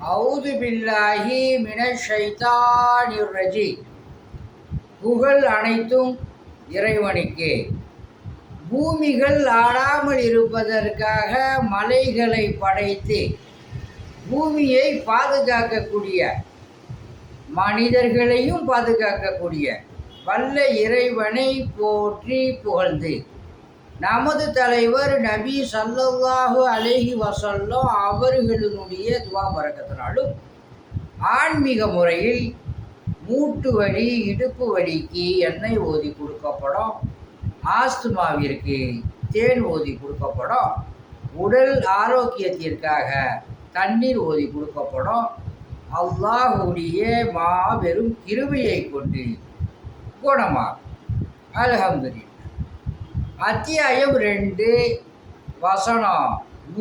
அவுது பில்லாஹி மினஷ் ஷைத்தானிர் ரஜீம். புகழ் அனைத்தும் இறைவனுக்கே. பூமிகள் ஆடாமல் இருப்பதற்காக மலைகளை படைத்து பூமியை பாதுகாக்கக்கூடிய, மனிதர்களையும் பாதுகாக்கக்கூடிய வல்ல இறைவனை போற்றி புகழ்ந்து நமது தலைவர் நபி ஸல்லல்லாஹு அலைஹி வஸல்லம் அவர்களுடைய துவா பரக்கத்தினாலும் ஆன்மீக முறையில் மூட்டு வலி, இடுப்பு வலிக்கு எண்ணெய் ஓதி கொடுக்கப்படும், ஆஸ்துமாவிற்கு தேன் ஓதி கொடுக்கப்படும், உடல் ஆரோக்கியத்திற்காக தண்ணீர் ஓதி கொடுக்கப்படும். அல்லாஹுடைய மாபெரும் கிருபையை கொண்டு குணமாகும். அல்ஹம்துலில்லாஹ். அத்தியாயம் 2 வசனம்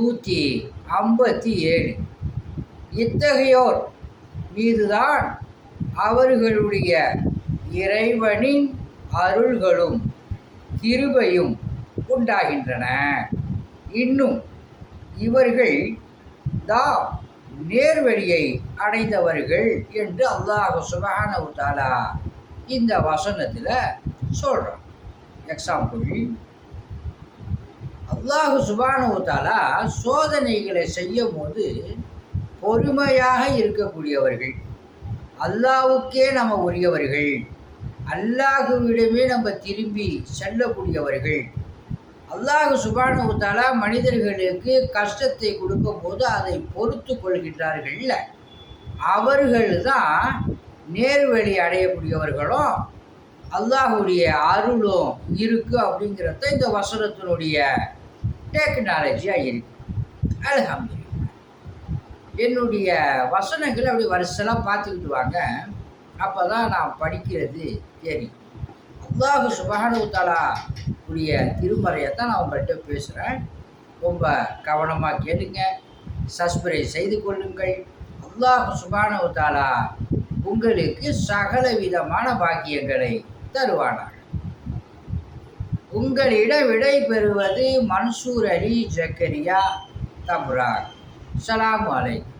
157. இத்தகையோர் மீதுதான் அவர்களுடைய இறைவனின் அருள்களும் கிருபையும் உண்டாகின்றன. இன்னும் இவர்கள் தாம் நேர்வழியை அடைந்தவர்கள் என்று அல்லாஹ் சுப்ஹானஹு வ தஆலா இந்த வசனத்தில் சொல்கிறான். எக்ஸாம்பிள், அல்லாஹ் சுப்ஹானஹு வ தஆலா சோதனைகளை செய்யும் போது பொறுமையாக இருக்கக்கூடியவர்கள், அல்லாஹ்வுக்கே நம்ம உரியவர்கள், அல்லாஹ்விடமே நம்ம திரும்பி செல்லக்கூடியவர்கள். அல்லாஹ் சுப்ஹானஹு வ தஆலா மனிதர்களுக்கு கஷ்டத்தை கொடுக்கும் போது அதை பொறுத்து கொள்கின்றார்கள். அவர்கள் தான் நேர்வழி அடையக்கூடியவர்களும் அல்லாஹுடைய அருளும் இருக்கு அப்படிங்கிறத இந்த வசனத்தினுடைய டெக்னாலஜியாக இருக்கு. அல்ஹம்துலில்லாஹ். என்னுடைய வசனங்களை அப்படி வரிசைலாம் பார்த்துக்கிட்டு வாங்க, அப்போ தான் நான் படிக்கிறது தெரியும். அல்லாஹ் சுப்ஹானஹு வ தஆலா உடைய திருமறையை தான் நான் உங்கள்கிட்ட பேசுகிறேன். ரொம்ப கவனமாக கேளுங்க, சப்ஸ்கிரைப் செய்து கொள்ளுங்கள். அல்லாஹ் சுப்ஹானஹு வ தஆலா உங்களுக்கு சகல விதமான பாக்கியங்களை தருவானாக. உங்களிடம் விடை பெறுவது மன்சூர் அலி ஜக்கரியா தப்ராக். ஸலாமு அலைக்கும்.